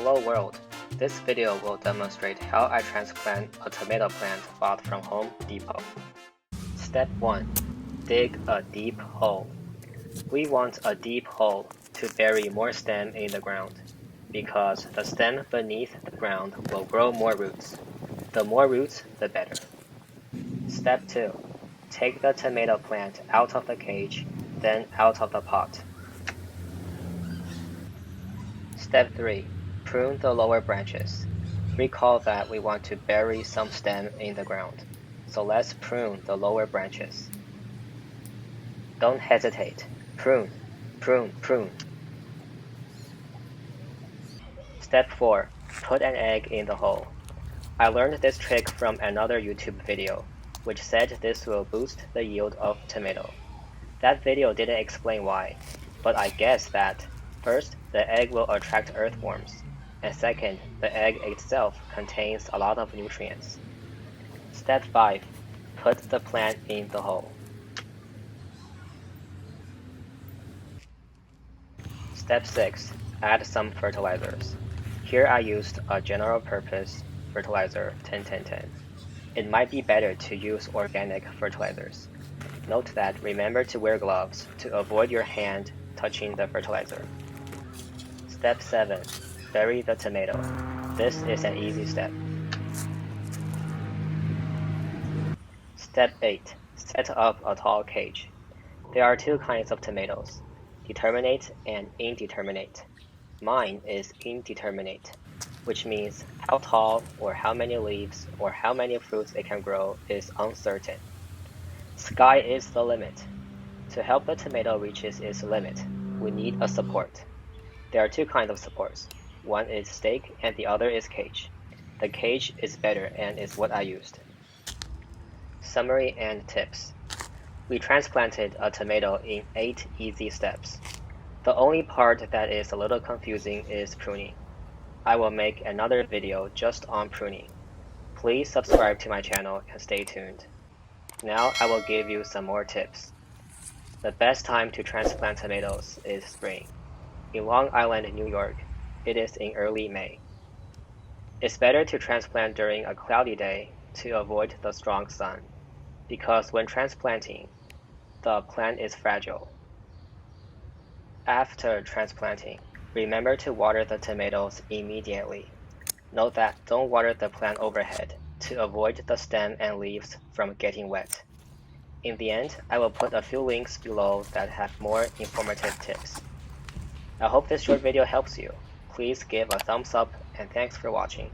Hello world! This video will demonstrate how I transplant a tomato plant bought from Home Depot. Step 1. Dig a deep hole. We want a deep hole to bury more stem in the ground, because the stem beneath the ground will grow more roots. The more roots, the better. Step 2. Take the tomato plant out of the cage, then out of the pot. Step 3. Prune the lower branches. Recall that we want to bury some stem in the ground, so let's prune the lower branches. Don't hesitate. Prune, prune, prune. Step 4. Put an egg in the hole. I learned this trick from another YouTube video, which said this will boost the yield of tomato. That video didn't explain why, but I guess that first, the egg will attract earthworms, and second, the egg itself contains a lot of nutrients. Step 5. Put the plant in the hole. Step 6. Add some fertilizers. Here I used a general purpose fertilizer 10-10-10. It might be better to use organic fertilizers. Note that remember to wear gloves to avoid your hand touching the fertilizer. Step 7. Bury the tomato. This is an easy step. Step 8. Set up a tall cage. There are two kinds of tomatoes, determinate and indeterminate. Mine is indeterminate, which means how tall or how many leaves or how many fruits it can grow is uncertain. Sky is the limit. To help the tomato reaches its limit, we need a support. There are two kinds of supports. One is stake and the other is cage. The cage is better and is what I used. Summary and tips. We transplanted a tomato in 8 easy steps. The only part that is a little confusing is pruning. I will make another video just on pruning. Please subscribe to my channel and stay tuned. Now I will give you some more tips. The best time to transplant tomatoes is spring. In Long Island, New York, it is in early May. It's better to transplant during a cloudy day to avoid the strong sun, because when transplanting, the plant is fragile. After transplanting, remember to water the tomatoes immediately. Note that don't water the plant overhead to avoid the stem and leaves from getting wet. In the end, I will put a few links below that have more informative tips. I hope this short video helps you. Please give a thumbs up and thanks for watching.